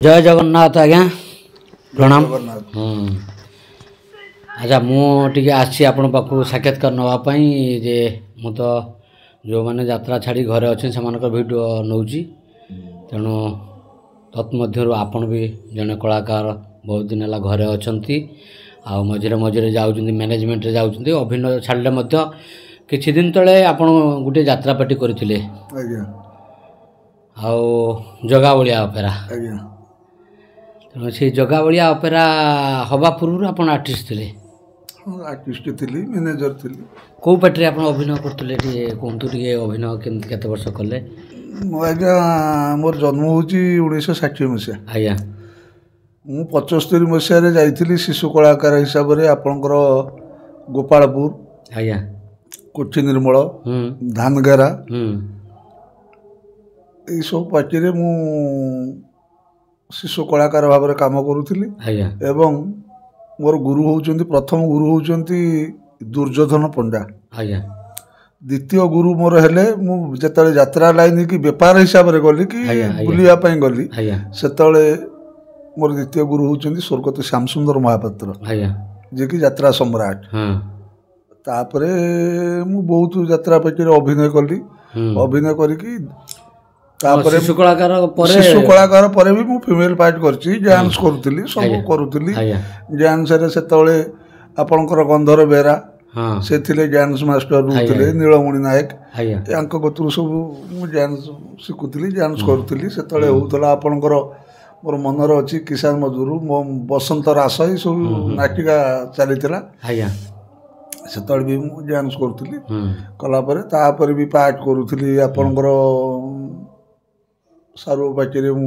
जय जगन्नाथ आज्ञा प्रणाम। जगन्नाथ अच्छा मुझे आसी आपण पाखु साक्षात्कार नापी जे मु तो जो मैंने यात्रा छाड़ी घरे अच्छे से भिडियो नौची तेणु तत्मध्यरु आपण भी जड़े कलाकार बहुत दिन है घरे अच्छा आ मझे मझे जाऊँ मैनेजमेंट जाऊँ अभिनय छाड़े किछि दिन तले आपण गोटे यात्रा पार्टी करथिले आउ जगावलिया अपेरा तेणु से जगावलिया अपेरा हवा पूर्व आपण आर्टिस्ट थिले आर्टिस्ट थी मैनेजर थी कौ पार्टी आप अभिनय करते कहतु टे अभिनय केते वर्ष कले आज्ञा मोर जन्म हूँ 1960 मसीहा आज्ञा मु 75 मसीह जाइली शिशु कलाकार हिसाब से आपणकर गोपालपुर आज्ञा कोठी निर्मल धानगेरा यही सब पार्टी रे मु शिशु कलाकार भाव में काम करुली एवं मोर गुरु होउचंती प्रथम गुरु होउचंती दुर्योधन पंडा आज्ञा द्वितीय गुरु मोर हेले मु जेतले यात्रा लाइन की व्यापार हिसाब रे गली कि बुलिया पई गली सेतले मोर द्वितीय गुरु होउचंती स्वर्गत श्याम सुंदर महापात्र आज्ञा जे कि यात्रा सम्राट तापरे मु बहुत यात्रा पेटी रे अभिनय कली अभिनय करिकी तापरे शिशु कलाकार पर भी मु फीमेल पार्ट करची डांस करूतली सब करूतली डांस रे सेतले आपनकर गंधर बेरा से थिले डांस मास्टर रुतले नीलमणि नायक यांक गतुर सब मु डांस सिकुतली डांस करूतली सेतले होतला आपनकर मोर मनर अछि किसान मजदूर बसंत रास ई सब नाटिका चलीतला सेतले भी मु डांस करूतली कला परे तापर भी पार्ट करूतली आपनकर सारू पार्टी रे मु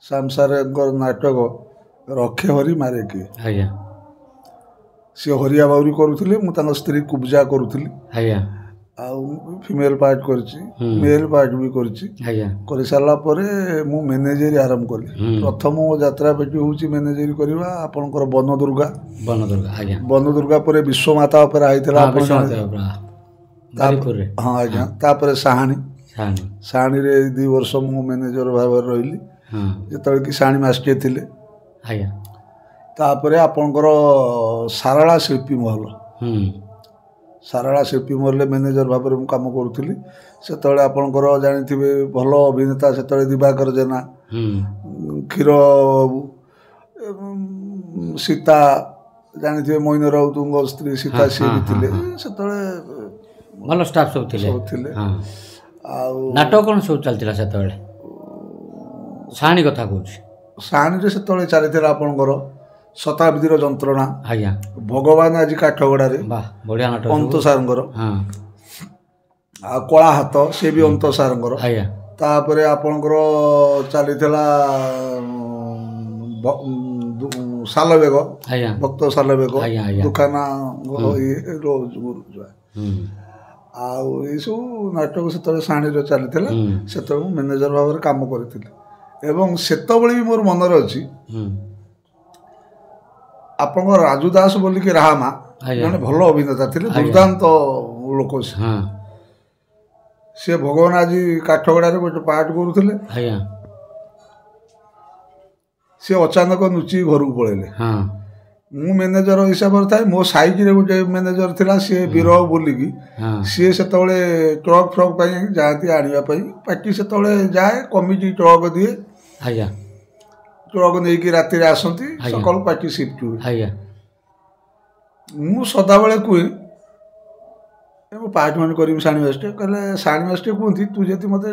सामसार नाटक रखे हरि मारे के सी हरिया बाउरी करुले मु स्त्री कुब्जा करुली फीमेल पार्ट करची मेल पार्ट भी कर सारा मु मैनेजरी आरंभ कली प्रथम यात्रा पेटी हूँ मैनेजरी करवा आपणकर वन दुर्गा पर विश्वमाता अपेरा हाँ आज्ञा तापर साहानी साणी रे 2 वर्ष मु मैनेजर भाव रही जो कि साणी मास्टर थिले तापरे आपणकर सारला शिल्पी महल सारला शिल्पी महल मैनेजर भाव में काम करुली से आपणकर जानी भल अभिनेता से दिवाकर जेना क्षीर सीता जानी मोइन राउत स्त्री सीता सी भी थे से भल स्टाफ सब थिले नाटक कौन सब चलता से साणी कथा कहूँ साणी से चली आपणकर शताब्दीर जंत्रणा आज्ञा भगवान आज काठगड़ा बढ़िया नाटक अंत सारंगर कला हाथ से भी अंत सारंगर तापर आपणकर चलीला सालबेग भक्त सालबेग दुकाना सब नाटक से साणी चली से मैनेजर भाव में काम करी एवं सेतबले भी मोर मनर अच्छी आपण राजू दास बोलिकी राहामा जने भल अभिनेता थे दुर्दांत लोक सी भगवान आज काठगड़ा गोटे पार्ट करुले सी अचानक नुची घर को पलैले मु मैनेजर हिसाब से थाए मो साइज रे गोटे मैनेजर थिला सी बीरह बोलिकी सी से ट्रक फ्रक जाती आनिया पार्टी से जाए कमिटी ट्रक दिए ट्रक नहीं राति आसती सकाल पार्टी शिफ्ट हुए मु सदाबले कहे पार्ट मान करी साणी मास्टर कहले साणी मास्टर कहती तू जब मत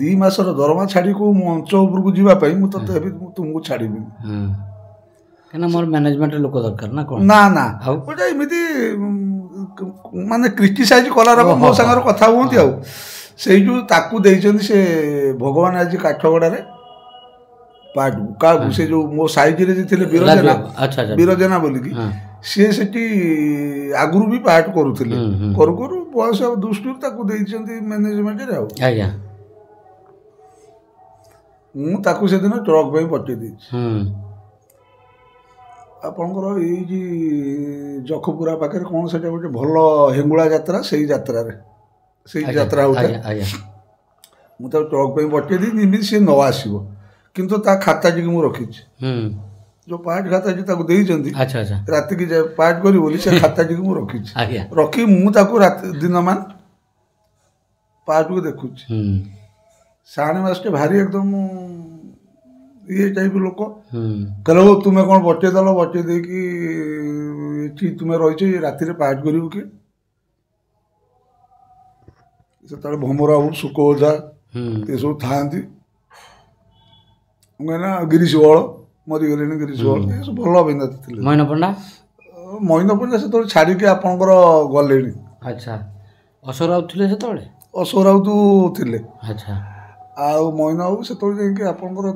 2 मासर दरमा छाड़ी को मंच उपरको जावाई मुझे तुमको छाड़ी क्या मोर मैनेजमेंट लोक दरकार ना कौन ना गोटे एमती माने क्रिटिसाइज कलार मो सागर कथा हूँ से जो ताकू से भगवान आज काठगड़ा पार्ट का से जो मो साइज रे थे बीरजेना बोलिकी सी से आगुरी भी पार्ट करुले करू बयस दृष्टि मैनेजमेंट रे से दिन ट्रक पे पटे दी आपणकर ये जखपुरा पाखे कौन से गोटे भल हेंगुला यात्रा से यात्रा होता मुझे ट्रक पे पटे दी सी न आसो କିନ୍ତୁ ତା ଖାତାଟିକି ମୁଁ ରଖିଛି, ଯେଉଁ ପାର୍ଟ ଖାତାଟି ତାକୁ ଦେଇଛନ୍ତି ରାତିକି ପାର୍ଟ କରିବି ବୋଲି, ସେ ଖାତାଟିକି ମୁଁ ରଖିଛି। ରଖି ମୁଁ ତାକୁ ଦିନ ମାନ ପାର୍ଟକୁ ଦେଖୁଛି। ସାଣେ ମାସଟେ ଭାରି ଏକଦମ ଇଏ ଟାଇପ ଲୋକ, କହିଲେ ହଉ ତୁମେ କ'ଣ ବଟେଇ ଦେଲ, ବଟେଇ ଦେଇକି ଏଠି ତୁମେ ରହିଛ, ରାତିରେ ପାର୍ଟ କରିବୁ କି? ସେତେବେଳେ ଭମରା ବାବୁ, ସୁକ ଓଝା ଏସବୁ ଥାଆନ୍ତି। ମୁଁ ନା ଗିରିଶ ବଳ ମରିଗଲେଣି, ଗିରିଶ ବଳ ଏସବୁ ଭଲ ଅଭିନେତା ଥିଲେ। ମଇନ ପଣ୍ଡା ସେତେବେଳେ ଛାଡ଼ିକି ଆପଣଙ୍କର ଗଲେଣି। ଆଚ୍ଛା, ଅଶୋକ ରାଉତ ଥିଲେ ସେତେବେଳେ? ଅଶୋକ ରାଉତ ଥିଲେ। ଆଚ୍ଛା, ଆଉ ମଇନ ବାବୁ ସେତେବେଳେ ଯାଇକି ଆପଣଙ୍କର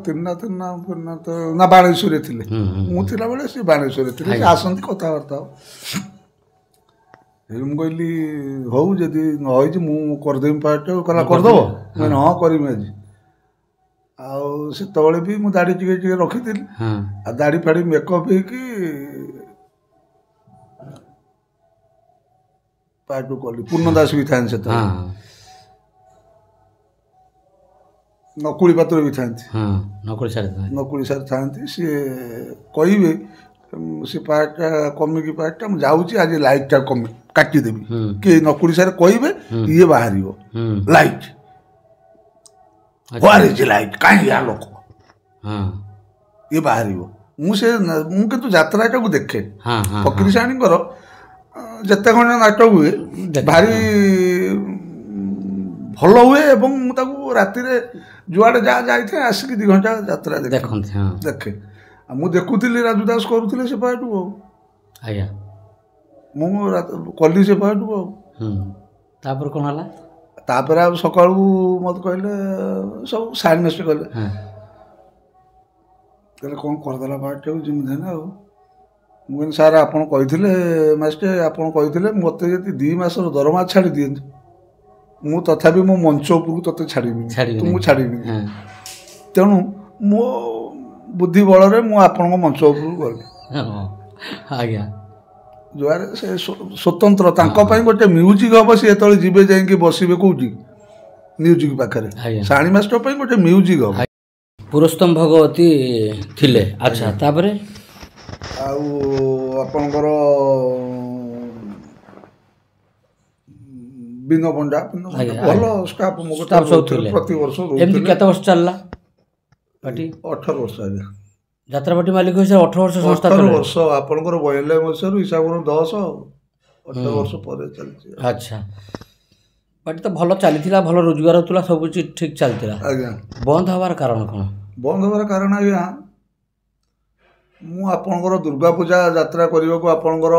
ନା ବାଣେଶ୍ୱରରେ ଥିଲେ। ମୁଁ ଥିଲାବେଳେ ସେ ବାଣେଶ୍ୱରରେ ଥିଲେ। ସେ ଆସନ୍ତି, କଥାବାର୍ତ୍ତା ହଉ। ମୁଁ କହିଲି ହଉ, ଯଦି ନ ହେଇଛି ମୁଁ କରିଦେବି ପାର୍ଟ। କହିଲା କରିଦେବ? ମୁଁ କହିଲି ହଁ କରିବି ଆଜି। ଆଉ ସେତେବେଳେ ବି ମୁଁ ଦାଢ଼ି ଟିକେ ଟିକେ ରଖିଥିଲି, ଆଉ ଦାଢ଼ି ଫାଡ଼ି ମେକଅପ୍ ହେଇକି ପାର୍ଟକୁ କଲି। ପୂର୍ଣ୍ଣ ଦାସ ବି ଥାନ୍ତି ସେତେବେଳେ, ନକୁଳି ପାତ୍ର ବି ଥାନ୍ତି, ନକୁଳି ସାର୍ ଥାନ୍ତି। ସିଏ କହିବେ ସେ ପାର୍ଟଟା କମିକି ପାର୍ଟଟା ମୁଁ ଯାଉଛି ଆଜି ଲାଇଟ୍ଟା କାଟିଦେବି, କି ନକୁଳି ସାର୍ କହିବେ ଇଏ ବାହାରିବ ଲାଇଟ୍, ଲାଇଟ୍ କାହିଁକି ଆଲୋକ ଇଏ ବାହାରିବ। ମୁଁ କିନ୍ତୁ ଯାତ୍ରାଟାକୁ ଦେଖେ। ଫକୀର ସାହାଣୀଙ୍କର ଯେତେ ଖଣ୍ଡ ନାଟକ ହୁଏ ଭାରି ଭଲ ହୁଏ, ଏବଂ ମୁଁ ତାକୁ ରାତିରେ ଯୁଆଡ଼େ ଯାହା ଯାଇଥାଏ ଆସିକି 2 ଘଣ୍ଟା ଯାତ୍ରା ଦେଖେ। ଆଉ ମୁଁ ଦେଖୁଥିଲି ରାଜୁ ଦାସ କରୁଥିଲେ ସେ ପାର୍ଟକୁ, ଆଉ ମୁଁ କଲି ସେ ପାର୍ଟକୁ। ଆଉ ତାପରେ କ'ଣ ହେଲା? ତାପରେ ଆଉ ସକାଳୁ ମୋତେ କହିଲେ, ସବୁ ସାଇନ୍ ମାଷ୍ଟର କହିଲେ କ'ଣ କରିଦେଲା ପାର୍ଟଟାକୁ ଯେମିତି ହେଲା। ଆଉ ମୁଁ କହିଲି ସାର୍ ଆପଣ କହିଥିଲେ ମାଷ୍ଟର, ଆପଣ କହିଥିଲେ ମୋତେ ଯଦି 2 ମାସର ଦରମା ଛାଡ଼ି ଦିଅନ୍ତୁ, ମୁଁ ତଥାପି ମୋ ମଞ୍ଚ ଉପରକୁ ତୋତେ ଛାଡ଼ିବିନି, ମୁଁ ଛାଡ଼ିବିନି। ତେଣୁ ମୋ ବୁଦ୍ଧି ବଳରେ ମୁଁ ଆପଣଙ୍କ ମଞ୍ଚ ଉପରକୁ ଗଲି। ଯୁଆରେ ସେ ସ୍ୱତନ୍ତ୍ର ତାଙ୍କ ପାଇଁ ଗୋଟେ ମ୍ୟୁଜିକ୍ ହେବ। ସେ ଯେତେବେଳେ ଯିବେ ଯାଇକି ବସିବେ କେଉଁଠି, ମ୍ୟୁଜିକ୍ ପାଖରେ, ସାଣୀ ମାଷ୍ଟର ପାଇଁ ଗୋଟେ ମ୍ୟୁଜିକ୍ ହେବ। ପୁରସ୍ତମ ଭଗବତୀ ଥିଲେ। ଆଚ୍ଛା, ତାପରେ ଆଉ ଆପଣଙ୍କର ବିନୋ ପଣ୍ଡା ଭଲ ଷ୍ଟାଫ୍ ପ୍ରତିବର୍ଷ। ଏମିତି କେତେ ବର୍ଷ ଚାଲିଲା? 18 ବର୍ଷ ଆଜ୍ଞା। ଯାତ୍ରାପାଟି ମାଲିକ ହିସାବରେ 18 ବର୍ଷ ସଂସ୍ଥା। 18 ବର୍ଷ ଆପଣଙ୍କର 92 ମସିହାରୁ ହିସାବ 10, 18 ବର୍ଷ ପରେ ଚାଲିଛି। ଆଚ୍ଛା, ପାଟି ତ ଭଲ ଚାଲିଥିଲା, ଭଲ ରୋଜଗାର ହେଉଥିଲା, ସବୁ କିଛି ଠିକ୍ ଚାଲିଥିଲା। ଆଜ୍ଞା। ବନ୍ଦ ହେବାର କାରଣ କ'ଣ? ବନ୍ଦ ହେବାର କାରଣ ଆଜ୍ଞା, ମୁଁ ଆପଣଙ୍କର ଦୁର୍ଗା ପୂଜା ଯାତ୍ରା କରିବାକୁ ଆପଣଙ୍କର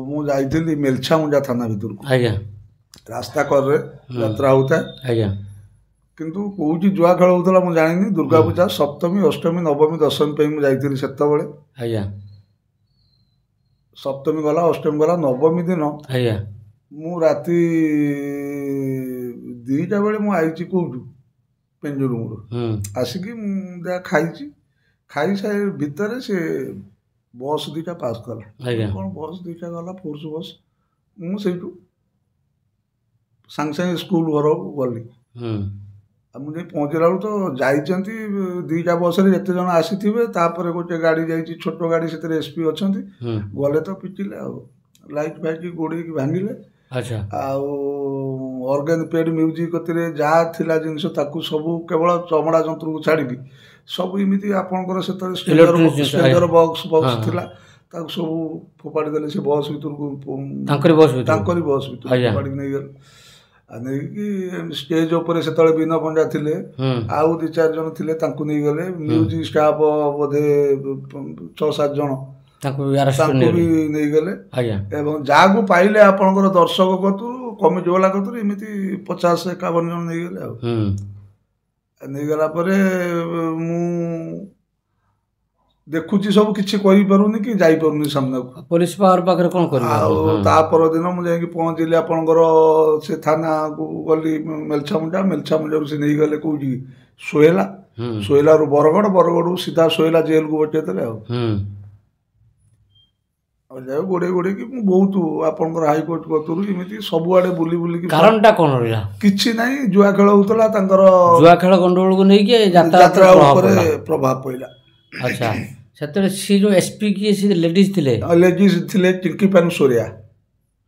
ମୁଁ ଯାଇଥିଲି ମେଲଛାମୁଣ୍ଡା ଥାନା ଭିତରକୁ। ଆଜ୍ଞା। ରାସ୍ତା କରରେ ଯାତ୍ରା ହେଉଥାଏ। ଆଜ୍ଞା। କିନ୍ତୁ କେଉଁଠି ଜୁଆ ଖେଳ ହେଉଥିଲା ମୁଁ ଜାଣିନି। ଦୁର୍ଗା ପୂଜା 7ମ, 8ମ, 9ମ, 10ମ ପାଇଁ ମୁଁ ଯାଇଥିଲି ସେତେବେଳେ। ଆଜ୍ଞା। 7ମ ଗଲା, 8ମ ଗଲା, 9ମ ଦିନ ଆଜ୍ଞା ମୁଁ ରାତି 2ଟା ବେଳେ ମୁଁ ଆଇଛି କେଉଁଠୁ, ପେଞ୍ଜୁରୁମରୁ ଆସିକି ମୁଁ ଯାହା ଖାଇଛି, ଖାଇସାରି ଭିତରେ ସେ ବସ୍ 2ଟା ପାସ୍ କଲା। କ'ଣ ବସ୍ 2ଟା ଗଲା, ଫୋର୍ସ ବସ୍। ମୁଁ ସେଇଠୁ ସାଙ୍ଗେ ସାଙ୍ଗେ ସ୍କୁଲ ଘରକୁ ଗଲି। ଆଉ ମୁଁ ଯାଇ ପହଞ୍ଚିଲା ବେଳକୁ ତ ଯାଇଛନ୍ତି 2ଟା ବସ୍ରେ ଯେତେ ଜଣ ଆସିଥିବେ, ତାପରେ ଗୋଟେ ଗାଡ଼ି ଯାଇଛି, ଛୋଟ ଗାଡ଼ି, ସେଥିରେ SP ଅଛନ୍ତି। ଗଲେ ତ ପିଟିଲେ, ଆଉ ଲାଇଟ୍ ଫାଇଟ୍ ଗୋଡ଼େଇକି ଭାଙ୍ଗିଲେ। ଆଉ ଅର୍ଗାନ ପେଡ୍ ମ୍ୟୁଜିକ୍ କତିରେ ଯାହା ଥିଲା ଜିନିଷ ତାକୁ ସବୁ କେବଳ ଚମଡ଼ା ଯନ୍ତ୍ରକୁ ଛାଡ଼ିକି ସବୁ ଏମିତି ଆପଣଙ୍କର ସେତେବେଳେ ଷ୍ଟେଜର ବକ୍ସ ଥିଲା, ତାକୁ ସବୁ ଫୋପାଡ଼ି ଦେଲେ ସେ ବସ୍ ଭିତରକୁ, ତାଙ୍କରି ବସ୍ ଭିତରକୁ ଫୋପାଡ଼ିକି ନେଇଗଲେ। ଆଉ ନେଇକି ଷ୍ଟେଜ୍ ଉପରେ ସେତେବେଳେ ବିନୋ ପଣ୍ଡା ଥିଲେ, ଆଉ 2-4 ଜଣ ଥିଲେ, ତାଙ୍କୁ ନେଇଗଲେ। ମ୍ୟୁଜିକ୍ ଷ୍ଟାଫ୍ ବୋଧେ 6-7 ଜଣ ତାଙ୍କୁ ବି ନେଇଗଲେ। ଏବଂ ଯାହାକୁ ପାଇଲେ ଆପଣଙ୍କର ଦର୍ଶକ କତୁରୁ, କମିଟି ବାଲା କତୁରୁ, ଏମିତି 50-51 ଜଣ ନେଇଗଲେ। ଆଉ ନେଇଗଲା ପରେ ମୁଁ ଦେଖୁଛି ସବୁ, କିଛି କରିପାରୁନି କି ଯାଇପାରୁନି ସାମ୍ନାକୁ। ପୋଲିସ ପାୱାର ପାଖରେ କ'ଣ କରିବ? ଆଉ ତା ପରଦିନ ମୁଁ ଯାଇକି ପହଞ୍ଚିଲି ଆପଣଙ୍କର ସେ ଥାନାକୁ ଗଲି ମେଲଛାମୁଣ୍ଡାରୁ ସେ ନେଇଗଲେ କେଉଁଠି, ସୋହେଲାରୁ ବରଗଡ଼ରୁ ସିଧା ସୋହେଲା ଜେଲକୁ ପଠେଇ ଦେଲେ। ଆଉ ଗୋଡ଼େଇ ଗୋଡ଼େଇକି ମୁଁ ବହୁତ ଆପଣଙ୍କର ହାଇକୋର୍ଟ କତରୁ ଏମିତି ସବୁଆଡ଼େ ବୁଲି ବୁଲିକି କାରଣଟା କ'ଣ ରହିଲା? କିଛି ନାହିଁ, ଜୁଆ ଖେଳ ହଉଥିଲା, ତାଙ୍କର ଜୁଆ ଖେଳ ଗଣ୍ଡଗୋଳକୁ ନେଇକି ଯାତ୍ରା ଉପରେ ପ୍ରଭାବ ପଡ଼ିଲା। ଆଚ୍ଛା, ସେତେବେଳେ ସେ ଯେଉଁ ଏସ୍ପି କିଏ ସେ ଲେଡିଜ୍ ଥିଲେ? ଲେଡିଜ୍ ଥିଲେ ଟିଙ୍କି ପାନ୍ ସୋରିଆ।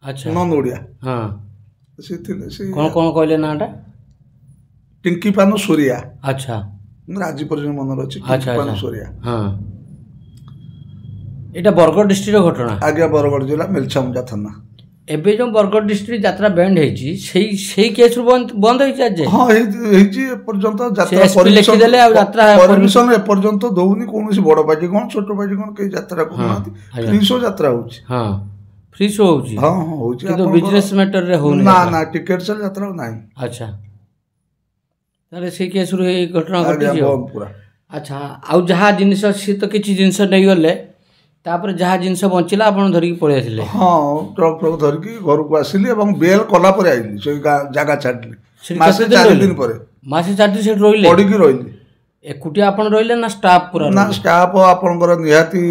ଆଚ୍ଛା, ନନ୍ ଓଡ଼ିଆ। ହଁ, ସେ ଥିଲେ। ସେ କ'ଣ କହିଲେ ନାଁଟା? ଟିଙ୍କି ପାନ୍ ସୋରିଆ। ଆଚ୍ଛା, ଆଜି ପର୍ଯ୍ୟନ୍ତ ମନରେ ଅଛି ଟିଙ୍କି ପାନ୍ ସୋରିଆ। ହଁ, ଏଇଟା ବରଗଡ଼ ଡିଷ୍ଟ୍ରିକ୍ଟର ଘଟଣା? ଆଜ୍ଞା, ବରଗଡ଼ ଜିଲ୍ଲା ମେଲଛାମୁଣ୍ଡା ଥାନା। ଏବେ ଯେଉଁ ବରଗଡ଼ ଡିଷ୍ଟ୍ରିକ୍ଟ ଯାତ୍ରା ବ୍ୟାଣ୍ଡ ହେଇଛି ସେଇ କେସ୍ରୁ ବନ୍ଦ ହେଇଛି ଆଜି? ହଁ, ହେଇଛି। ଏପର୍ଯ୍ୟନ୍ତ ଯାତ୍ରା ପରମିଶନ ଏପର୍ଯ୍ୟନ୍ତ ଦଉନି କୌଣସି ବଡ଼ ପାର୍ଟି କ'ଣ ଛୋଟ ପାର୍ଟି କ'ଣ କେହି ଯାତ୍ରା କରୁନାହାନ୍ତି। ଫ୍ରି ଶୋ ଯାତ୍ରା ହଉଛି। ହଁ, ଫ୍ରି ଶୋ ହଉଛି। ହଁ ହଉଛି, କିନ୍ତୁ ବିଜନେସ୍ ମ୍ୟାଟରରେ ହଉନି। ନା ଟିକେଟ୍ ସେଲ୍ ଯାତ୍ରା ନାହିଁ। ଆଚ୍ଛା, ତାହେଲେ ସେଇ କେସ୍ରୁ ଏଇ ଘଟଣା ଘଟିଛି ପୁରା। ଆଚ୍ଛା, ଆଉ ଯାହା ଜିନିଷ ସିଏ ତ କିଛି ଜିନିଷ ନେଇଗଲେ, ତାପରେ ଯାହା ଜିନିଷ ବଞ୍ଚିଲା ଆପଣ ଧରିକି ପଳେଇ ଆସିଲେ? ହଁ, ଟ୍ରକ୍ ଧରିକି ଘରକୁ ଆସିଲି ଏବଂ ବେଲ୍ କଲା ପରେ ଆଇଲି। ସେ ଜାଗା ଛାଡ଼ିଲି ମାସେ 4 ଦିନ ପରେ। ମାସେ 4 ଦିନ ସେଠି ରହିଲେ? ପଡ଼ିକି ରହିଲି। ଏକୁଟିଆ ଆପଣ ରହିଲେ ନା ଷ୍ଟାଫ୍ ପୁରା? ନା, ଷ୍ଟାଫ୍ ଆପଣଙ୍କର ନିହାତି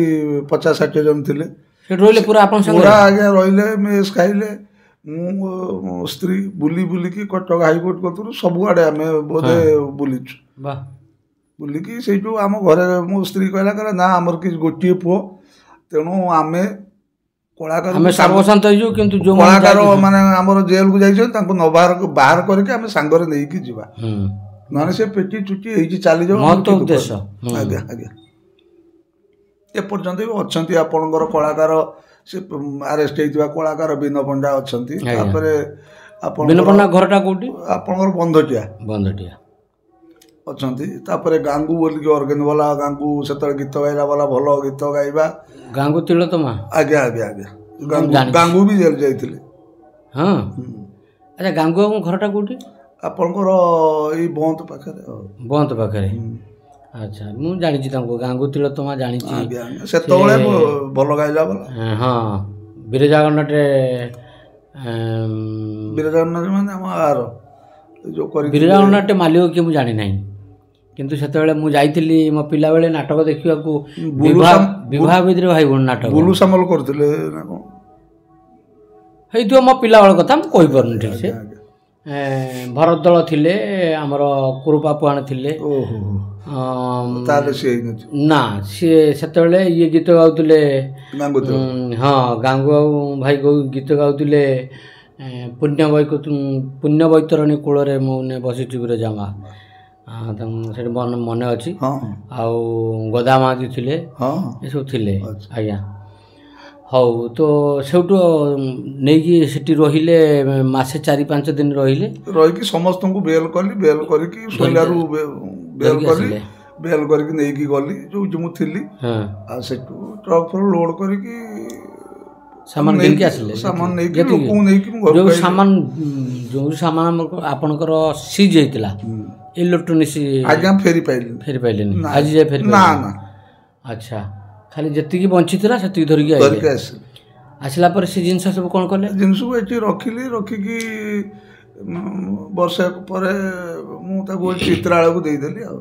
50-60 ଜଣ ଥିଲେ। ସେଠି ରହିଲେ ପୁରା ଆପଣ ପୁରା? ଆଜ୍ଞା, ରହିଲେ, ମେସ୍ ଖାଇଲେ। ମୁଁ ସ୍ତ୍ରୀ ବୁଲିକି କଟକ ହାଇକୋର୍ଟ କତରୁ ସବୁଆଡ଼େ ଆମେ ବୋଧେ ବୁଲିଛୁ। ବୁଲିକି ସେଇଠୁ ଆମ ଘରେ ମୋ ସ୍ତ୍ରୀ କହିଲା ନା ଆମର କିଛି ଗୋଟିଏ ପୁଅ, ତେଣୁ ଆମେ କଳାକାର ସର୍ବଶାନ୍ତ ହେଇଯିବୁ, କିନ୍ତୁ ଯେଉଁ କଳାକାର ମାନେ ଆମର ଜେଲକୁ ଯାଇଛନ୍ତି ତାଙ୍କୁ ବାହାର କରିକି ଆମେ ସାଙ୍ଗରେ ନେଇକି ଯିବା, ନହେଲେ ସେ ପେଟି ଚୁଟି ହେଇଛି ଚାଲିଯାଉ। ଆଜ୍ଞା ଆଜ୍ଞା, ଏପର୍ଯ୍ୟନ୍ତ ବି ଅଛନ୍ତି ଆପଣଙ୍କର କଳାକାର। ସେ ଆରେଷ୍ଟ ହେଇଥିବା କଳାକାର ବିନ ପଣ୍ଡା ଅଛନ୍ତି। ତାପରେ ଆପଣଙ୍କ ଘରଟା କୋଉଠି? ଆପଣଙ୍କର ବନ୍ଧଟିଆ ଅଛନ୍ତି। ତାପରେ ଗାଙ୍ଗୁ ବୋଲିକି ଅର୍ଗାନ ବାଲା, ଗାଙ୍ଗୁ ସେତେବେଳେ ଗୀତ ଗାଇଲା ବାଲା, ଭଲ ଗୀତ ଗାଇବା, ଗାଙ୍ଗୁ ତିଳୋତ୍ତମା। ଆଜ୍ଞା ଆଜ୍ଞା ଆଜ୍ଞା, ଗାଙ୍ଗୁ ବି ଜେଲ୍ ଯାଇଥିଲେ। ହଁ, ଆଚ୍ଛା, ଗାଙ୍ଗୁ ବାବୁଙ୍କ ଘରଟା କୋଉଠି? ଆପଣଙ୍କର ଏଇ ବନ୍ତ ପାଖରେ। ବନ୍ତ ପାଖରେ? ଆଚ୍ଛା, ମୁଁ ଜାଣିଛି ତାଙ୍କୁ, ଗାଙ୍ଗୁ ତିଳୋତ୍ତମା ଜାଣିଛି। ସେତେବେଳେ ଭଲ ଗାଇଲା ବାଲା। ହଁ, ବିରଜା ଗଣନାଟ୍ୟ ମାନେ ଆମ ଗାଁର ବିରଜା ଗଣନାଟ୍ୟ ମାଲିକ କିଏ ମୁଁ ଜାଣିନାହିଁ, କିନ୍ତୁ ସେତେବେଳେ ମୁଁ ଯାଇଥିଲି ମୋ ପିଲାବେଳେ ନାଟକ ଦେଖିବାକୁ। ବିବାହ ଭିତରେ ଭାଇ ଭଉଣୀ ନାଟକ ବୁଲୁ ସାମଲ କରୁଥିଲେ ନା କ'ଣ ହେଇଥିବ, ମୋ ପିଲାବେଳ କଥା ମୁଁ କହିପାରୁନି ଠିକ୍ ସେ। ଭରତ ଦଳ ଥିଲେ, ଆମର କୁରୁପା ପୁହାଣ ଥିଲେ। ନା, ସିଏ ସେତେବେଳେ ଇଏ ଗୀତ ଗାଉଥିଲେ। ହଁ, ଗାଙ୍ଗୁ ବାବୁ ଭାଇ ଗୀତ ଗାଉଥିଲେ। ପୁଣ୍ୟ ବୈତରଣୀ କୂଳରେ ମୁଁ ବସିଛି ବିରଜା ମା, ସେଠି ମନେ ଅଛି। ଆଉ ଗଦା ମହାନ୍ତି ଥିଲେ, ଏସବୁ ଥିଲେ। ଆଜ୍ଞା, ହଉ, ତ ସେଇଠୁ ନେଇକି ସେଠି ରହିଲେ ମାସେ 4-5 ଦିନ ରହିକି ସମସ୍ତଙ୍କୁ ବେଲ୍ କଲି। ବେଲ୍ କରିକି ଶୋଇଲାରୁ ବେଲ୍ କରିକି ନେଇକି ଗଲି ଯୋଉଠି ମୁଁ ଥିଲି। ଆଉ ସେଠୁ ଟ୍ରକ୍ ଲୋଡ୍ କରିକି ସାମାନ ନେଇକି ଆସିଲେ। ଯେଉଁ ସାମାନ ଆପଣଙ୍କର ସିଜ୍ ହେଇଥିଲା ଇଲେକ୍ଟ୍ରୋନିକ୍ସ, ଆଜ୍ଞା, ଫେରି ପାଇଲିନି ଆଜି ଯାଏ ଫେରି ନା। ଆଚ୍ଛା, ଖାଲି ଯେତିକି ବଞ୍ଚିଥିଲା ସେତିକି ଧରିକି ଆସିଲେ। ଆସିଲା ପରେ ସେ ଜିନିଷ ସବୁ କ'ଣ କଲେ? ଜିନିଷକୁ ଏଠି ରଖିକି ବର୍ଷେ ପରେ ମୁଁ ତାକୁ ଚିତ୍ରାଳୟକୁ ଦେଇଦେଲି। ଆଉ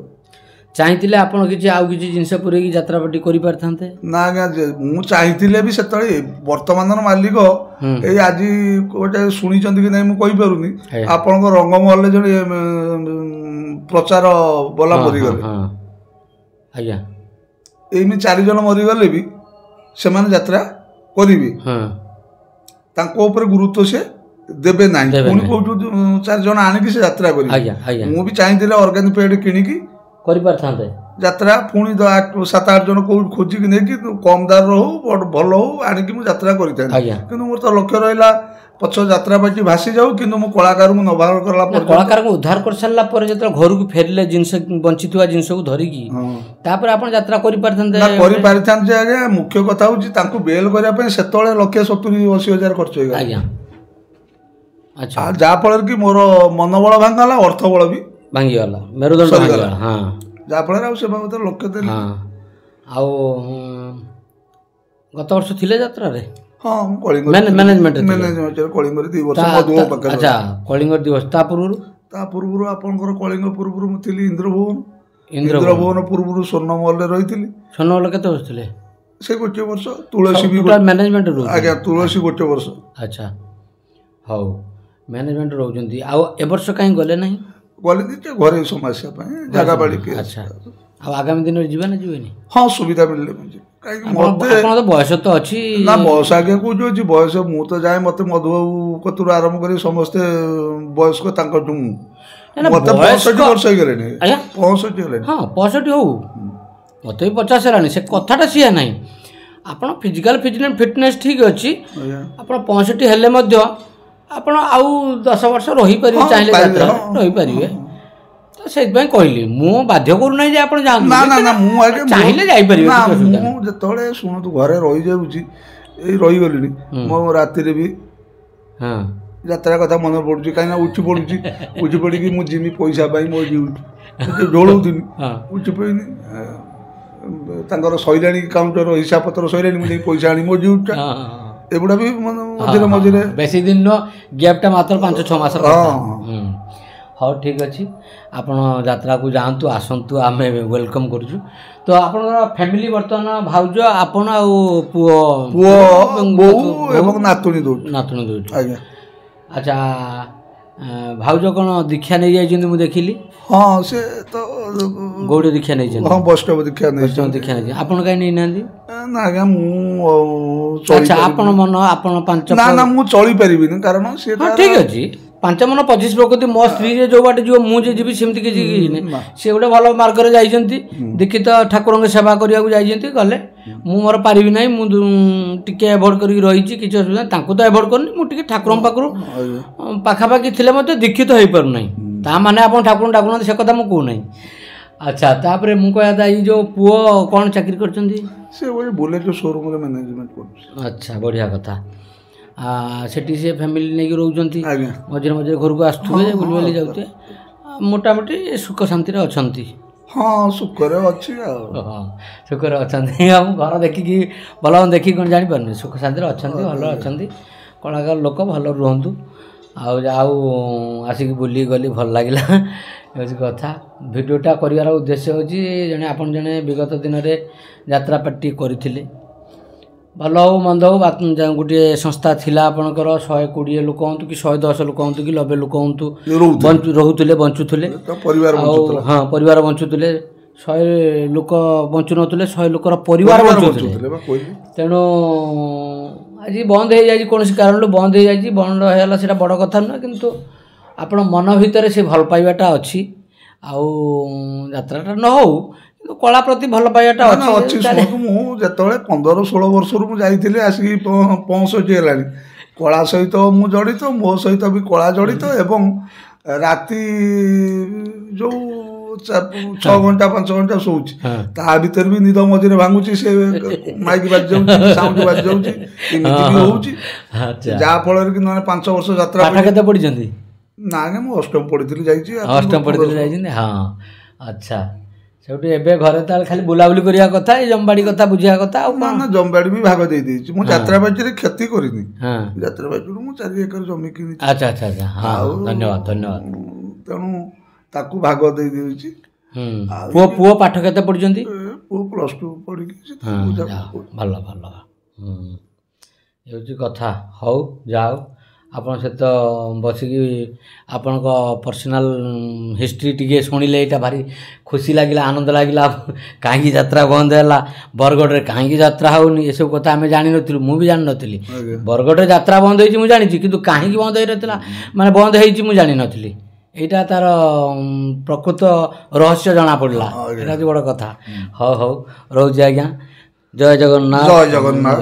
ଚାହିଁଥିଲେ ଆପଣ ଆଉ କିଛି ଜିନିଷ ପୁରେଇକି ଯାତ୍ରାପାଟି କରିପାରିଥାନ୍ତେ? ନା ଆଜ୍ଞା, ମୁଁ ଚାହିଁଥିଲେ ବି ସେତେବେଳେ ବର୍ତ୍ତମାନର ମାଲିକ ଏଇ ଆଜି ଗୋଟେ ଶୁଣିଛନ୍ତି କି ନାହିଁ ମୁଁ କହିପାରୁନି। ଆପଣଙ୍କ ରଙ୍ଗମହଲରେ ଜଣେ ପ୍ରଚାର ବଲା ମରିଗଲେ। ଆଜ୍ଞା, ଏମିତି 4 ଜଣ ମରିଗଲେ ବି ସେମାନେ ଯାତ୍ରା କରିବେ, ତାଙ୍କ ଉପରେ ଗୁରୁତ୍ୱ ସେ ଦେବେ ନାହିଁ। ପୁଣି କୋଉଠୁ 4 ଜଣ ଆଣିକି ସେ ଯାତ୍ରା କରିବେ। ମୁଁ ବି ଚାହିଁଥିଲେ ଅର୍ଗାନିକ ପେଡ୍ କିଣିକି କରିପାରିଥାନ୍ତେ ଯାତ୍ରା, ପୁଣି 7-8 ଜଣ କୋଉଠି ଖୋଜିକି ନେଇକି କମ୍ ଦାରର ହଉ ଭଲ ହଉ ଆଣିକି ମୁଁ ଯାତ୍ରା କରିଥାନ୍ତି। କିନ୍ତୁ ମୋର ତ ଲକ୍ଷ୍ୟ ରହିଲା ପଛ ଯାତ୍ରା ପାର୍ଟି ଭାସି ଯାଉ, କିନ୍ତୁ ମୁଁ କଳାକାରଙ୍କୁ ନ ବାହାର କଲା ପରେ, କଳାକାରଙ୍କୁ ଉଦ୍ଧାର କରିସାରିଲା ପରେ ଯେତେବେଳେ ଘରକୁ ଫେରିଲେ ଜିନିଷ ବଞ୍ଚିଥିବା ଜିନିଷକୁ ଧରିକି, ତାପରେ ଆପଣ ଯାତ୍ରା କରିପାରିଥାନ୍ତେ। ଆଜ୍ଞା, ମୁଖ୍ୟ କଥା ହେଉଛି ତାଙ୍କୁ ବେଲ୍ କରିବା ପାଇଁ ସେତେବେଳେ 1,70,80,000 ଖର୍ଚ୍ଚ ହେଇଗଲା। ଆଜ୍ଞା, ଆଚ୍ଛା, ଯାହାଫଳରେ କି ମୋର ମନୋବଳ ଭାଙ୍ଗିଗଲା, ଅର୍ଥବଳ ବି ଭାଙ୍ଗିଗଲା, ମେରୁଦଣ୍ଡ ଭାଙ୍ଗିଗଲା। ଯାହାଫଳରେ ଆଉ ସେ ବାବଦରେ ଲକ୍ଷ୍ୟ ଦେଲି। ଆଉ ଗତ ବର୍ଷ ଥିଲେ ଯାତ୍ରାରେ? ହଁ, କଳିଙ୍ଗ କଳିଙ୍ଗରେ 2 ବର୍ଷ। ଆଚ୍ଛା, କଳିଙ୍ଗ 2 ବର୍ଷ। ତା ପୂର୍ବରୁ ଆପଣଙ୍କର କଳିଙ୍ଗ ପୂର୍ବରୁ ମୁଁ ଥିଲି ଇନ୍ଦ୍ରଭୁବନ ପୂର୍ବରୁ ସ୍ୱର୍ଣ୍ଣମହଲରେ ରହିଥିଲି। ସ୍ୱର୍ଣ୍ଣମହଲ କେତେ ବର୍ଷ ଥିଲେ? ସେ ଗୋଟିଏ ବର୍ଷ ତୁଳସୀ ବି ମ୍ୟାନେଜମେଣ୍ଟ ଆଜ୍ଞା ତୁଳସୀ ଗୋଟିଏ ବର୍ଷ। ଆଚ୍ଛା ହଉ ମ୍ୟାନେଜମେଣ୍ଟ ରହୁଛନ୍ତି। ଆଉ ଏ ବର୍ଷ କାହିଁ ଗଲେ ନାହିଁ? ଗଲେନି ଯେ ଘରେ ସମସ୍ୟା ପାଇଁ ଜାଗା ବାଡ଼ି। ଆଚ୍ଛା ଆଉ ଆଗାମୀ ଦିନରେ ଯିବେ ନା ଯିବେନି? ହଁ ସୁବିଧା ମିଳିଲେ ମୁଁ ଯିବି। କାହିଁକି ମତେ ତ ବୟସ ତ ଅଛି ନା ବୟସ ଆଜ୍ଞା କୋଉଠି ଅଛି ବୟସ ମୁଁ ତ ଯାଏ ମତେ ମଧୁବାବୁ କତୁରୁ ଆରମ୍ଭ କରି ସମସ୍ତେ ବୟସ୍କ ତାଙ୍କଠୁ ମତେ 65 ବର୍ଷ ହେଇଗଲେଣି। 65 ହେଲାଣି। ହଁ 65 ହଉ ମତେ ବି 50 ହେଲାଣି ସେ କଥାଟା ସିଏ ନାହିଁ। ଆପଣ ଫିଜିକାଲ ଫିଟନେସ୍ ଠିକ୍ ଅଛି ଆପଣ 65 ହେଲେ ମଧ୍ୟ ଆପଣ ଆଉ 10 ବର୍ଷ ରହିପାରିବେ ଚାହିଁଲେ ଯାତ୍ରା ରହିପାରିବେ। ସେଇଥିପାଇଁ କହିଲି ମୁଁ ବାଧ୍ୟ କରୁନାହିଁ ଯେ ଆପଣ ଯାଆନ୍ତୁ। ନା ନା ନା ମୁଁ ଆଜ୍ଞା ଚାହିଁଲେ ଯାଇପାରିବେ। ମୁଁ ଯେତେବେଳେ ଶୁଣନ୍ତୁ ଘରେ ରହିଯାଉଛି ଏଇ ରହିଗଲିଣି ମୋ ରାତିରେ ବି ଯାତ୍ରା କଥା ମନେ ପଡୁଛି କାହିଁକିନା ଉଠି ପଡ଼ିକି ମୁଁ ଯିମି ପଇସା ପାଇଁ ମୋ ଡ୍ୟୁଟି ଢୋଳଉଥିଲି ଉଠି ପଡ଼ିନି ତାଙ୍କର ସଇଲାଣି କାଉଣ୍ଟର ହିସାବ ପତ୍ର ସଇଲାଣି ମୁଁ ଯାଇ ପଇସା ଆଣି ମୋ ଡ୍ୟୁଟିଟା ଏଗୁଡ଼ା ବି ମଝିରେ ମଝିରେ ବେଶୀ ଦିନ ଗ୍ୟାପ୍ଟା ମାତ୍ର 5-6 ମାସ। ହଉ ଠିକ୍ ଅଛି ଆପଣ ଯାତ୍ରାକୁ ଯାଆନ୍ତୁ ଆସନ୍ତୁ ଆମେ ୱେଲକମ୍ କରୁଛୁ। ତ ଆପଣଙ୍କର ଫ୍ୟାମିଲି ବର୍ତ୍ତମାନ ଭାଉଜ ଆପଣ ଆଉ ପୁଅ ବୋଉ ଏବଂ ନାତୁଣୀ ଦୁଇଟି। ଆଜ୍ଞା। ଆଚ୍ଛା ଭାଉଜ କ'ଣ ଦୀକ୍ଷା ନେଇଯାଇଛନ୍ତି ମୁଁ ଦେଖିଲି? ହଁ ସେ ତ ଗୌଡ଼ ଦୀକ୍ଷା ନେଇଛନ୍ତି। ହଁ ବୈଷ୍ଣବ ଦୀକ୍ଷା ନେଇଛନ୍ତି। ଆପଣ କାହିଁ ନେଇନାହାନ୍ତି? ନା ଆଜ୍ଞା ମୁଁ ଆଚ୍ଛା ଆପଣ ମନ ଆପଣ 5 ନା ମୁଁ ଚଳିପାରିବିନି କାରଣ ସେ ଠିକ୍ ଅଛି 5 ମନ 25 ପ୍ରକୃତି ମୋ ସ୍ତ୍ରୀରେ ଯୋଉ ବାଟେ ଯିବ ମୁଁ ଯେ ଯିବି ସେମିତି କିଛି ସେ ଗୋଟେ ଭଲ ମାର୍ଗରେ ଯାଇଛନ୍ତି ଦୀକ୍ଷିତ ଠାକୁରଙ୍କ ସେବା କରିବାକୁ ଯାଇଛନ୍ତି ଗଲେ ମୁଁ ମୋର ପାରିବି ନାହିଁ ମୁଁ ଟିକେ ଆଭଏଡ୍ କରିକି ରହିଛି କିଛି ଅସୁବିଧା ତାଙ୍କୁ ତ ଆଭଏଡ୍ କରୁନି ମୁଁ ଟିକେ ଠାକୁରଙ୍କ ପାଖରୁ ପାଖାପାଖି ଥିଲେ ମଧ୍ୟ ଦୀକ୍ଷିତ ହେଇପାରୁନାହିଁ ତା ମାନେ ଆପଣ ଠାକୁରଙ୍କୁ ଡାକୁନାହାନ୍ତି ସେ କଥା ମୁଁ କହୁନାହିଁ। ଆଚ୍ଛା ତାପରେ ମୁଁ କହିବା କଥା ଏଇ ଯେଉଁ ପୁଅ କ'ଣ ଚାକିରି କରିଛନ୍ତି? ସେ ଗୋଟେ ବୁଲେଟ୍ ଶୋରୁମ୍ରେ ମ୍ୟାନେଜମେଣ୍ଟ କରୁଛି। ଆଚ୍ଛା ବଢ଼ିଆ କଥା। ସେଠି ସେ ଫ୍ୟାମିଲି ନେଇକି ରହୁଛନ୍ତି ମଝିରେ ମଝିରେ ଘରକୁ ଆସୁଥିବେ ବୁଲିବାଲି ଯାଉଥିବେ ମୋଟାମୋଟି ସୁଖ ଶାନ୍ତିରେ ଅଛନ୍ତି? ହଁ ସୁଖରେ ଅଛି ଆଉ। ସୁଖରେ ଅଛନ୍ତି ଆଉ ଘର ଦେଖିକି ଭଲ ଦେଖିକି କ'ଣ ଜାଣିପାରୁନି ସୁଖ ଶାନ୍ତିରେ ଅଛନ୍ତି ଭଲ ଅଛନ୍ତି କଳାକାର ଲୋକ ଭଲ ରୁହନ୍ତୁ। ଆଉ ଆସିକି ବୁଲିକି ଗଲି ଭଲ ଲାଗିଲା ହେଉଛି କଥା। ଭିଡ଼ିଓଟା କରିବାର ଉଦ୍ଦେଶ୍ୟ ହେଉଛି ଆପଣ ଜଣେ ବିଗତ ଦିନରେ ଯାତ୍ରା ପାର୍ଟି କରିଥିଲେ ଭଲ ହଉ ମନ୍ଦ ହଉ ଗୋଟିଏ ସଂସ୍ଥା ଥିଲା ଆପଣଙ୍କର 120 ଲୋକ ହୁଅନ୍ତୁ କି 110 ଲୋକ ହୁଅନ୍ତୁ କି 90 ଲୋକ ହୁଅନ୍ତୁ ରହୁଥିଲେ ବଞ୍ଚୁଥିଲେ ଆଉ ହଁ ପରିବାର ବଞ୍ଚୁଥିଲେ 100 ଲୋକ ବଞ୍ଚୁନଥିଲେ 100 ଲୋକର ପରିବାର ବଞ୍ଚୁଥିଲେ। ତେଣୁ ଆଜି ବନ୍ଦ ହେଇଯାଇଛି କୌଣସି କାରଣରୁ ବନ୍ଦ ହେଇଯାଇଛି ବନ୍ଦ ହେଇଗଲା ସେଇଟା ବଡ଼ କଥା ନୁହେଁ କିନ୍ତୁ ଆପଣ ମନ ଭିତରେ ସେ ଭଲ ପାଇବାଟା ଅଛି ଆଉ ଯାତ୍ରାଟା ନ ହଉ କିନ୍ତୁ କଳା ପ୍ରତି ଭଲ ପାଇବାଟା ଅଛି। ମୁଁ ଯେତେବେଳେ 15-16 ବର୍ଷରୁ ମୁଁ ଯାଇଥିଲି ଆସିକି 65 ହେଲାଣି କଳା ସହିତ ମୁଁ ଜଡ଼ିତ ମୋ ସହିତ ବି କଳା ଜଡ଼ିତ ଏବଂ ରାତି ଯେଉଁ 6 ଘଣ୍ଟା 5 ଘଣ୍ଟା ଶୋଉଛି ତା ଭିତରେ ବି ନିଦ ମଝିରେ ଭାଙ୍ଗୁଛି ସେ ମାଇକ୍ ବାଜି ଯାଉଛି ସାଉଣ୍ଡ ବାଜି ଯାଉଛି ଏମିତି ବି ହଉଛି ଯାହା ଫଳରେ କି ନହେଲେ 5 ବର୍ଷ ଯାତ୍ରା କେତେ ପଢ଼ିଛନ୍ତି? ନା ଆଜ୍ଞା ମୁଁ ଅଷ୍ଟମ ପଢ଼ିଥିଲି ଯାଇଛି। ଅଷ୍ଟମ ପଢ଼ିଥିଲି ଯାଇଛନ୍ତି ହଁ ଆଚ୍ଛା ସେଉଠି ଏବେ ଘରେ ତାହେଲେ ଖାଲି ବୁଲାବୁଲି କରିବା କଥା ଏଇ ଜମିବାଡ଼ି କଥା ବୁଝିବା କଥା ଆଉ ନା ଜମିବାଡ଼ି ବି ଭାଗ ଦେଇଦେଇଛି ମୁଁ ଯାତ୍ରା ବାଡ଼ିରେ କ୍ଷତି କରିନି ଯାତ୍ରା ବାଡ଼ିରୁ ମୁଁ 4 ଏକର ଜମି କିଣିଛି। ଆଚ୍ଛା ଆଚ୍ଛା ଆଚ୍ଛା ହଁ ଧନ୍ୟବାଦ ଧନ୍ୟବାଦ। ତେଣୁ ତାକୁ ଭାଗ ଦେଇଦେଇଛି। ପୁଅ ପାଠ କେତେ ପଢ଼ିଛନ୍ତି? ପୁଅ +2 ପଢ଼ିକି ଭଲ ଭଲ ହେଉଛି କଥା। ହଉ ଯାଉ ଆପଣଙ୍କ ସହିତ ବସିକି ଆପଣଙ୍କ ପର୍ସନାଲ୍ ହିଷ୍ଟ୍ରି ଟିକେ ଶୁଣିଲେ ଏଇଟା ଭାରି ଖୁସି ଲାଗିଲା ଆନନ୍ଦ ଲାଗିଲା। କାହିଁକି ଯାତ୍ରା ବନ୍ଦ ହେଲା ବରଗଡ଼ରେ କାହିଁକି ଯାତ୍ରା ହେଉନି ଏସବୁ କଥା ଆମେ ଜାଣିନଥିଲୁ ମୁଁ ବି ଜାଣିନଥିଲି। ବରଗଡ଼ରେ ଯାତ୍ରା ବନ୍ଦ ହେଇଛି ମୁଁ ଜାଣିଛି କିନ୍ତୁ କାହିଁକି ବନ୍ଦ ହେଇନଥିଲା ମାନେ ବନ୍ଦ ହେଇଛି ମୁଁ ଜାଣିନଥିଲି ଏଇଟା ତାର ପ୍ରକୃତ ରହସ୍ୟ ଜଣାପଡ଼ିଲା ଏଇଟା ହେଉଛି ବଡ଼ କଥା। ହଉ ରହୁଛି ଆଜ୍ଞା ଜୟ ଜଗନ୍ନାଥ। ଜୟ ଜଗନ୍ନାଥ।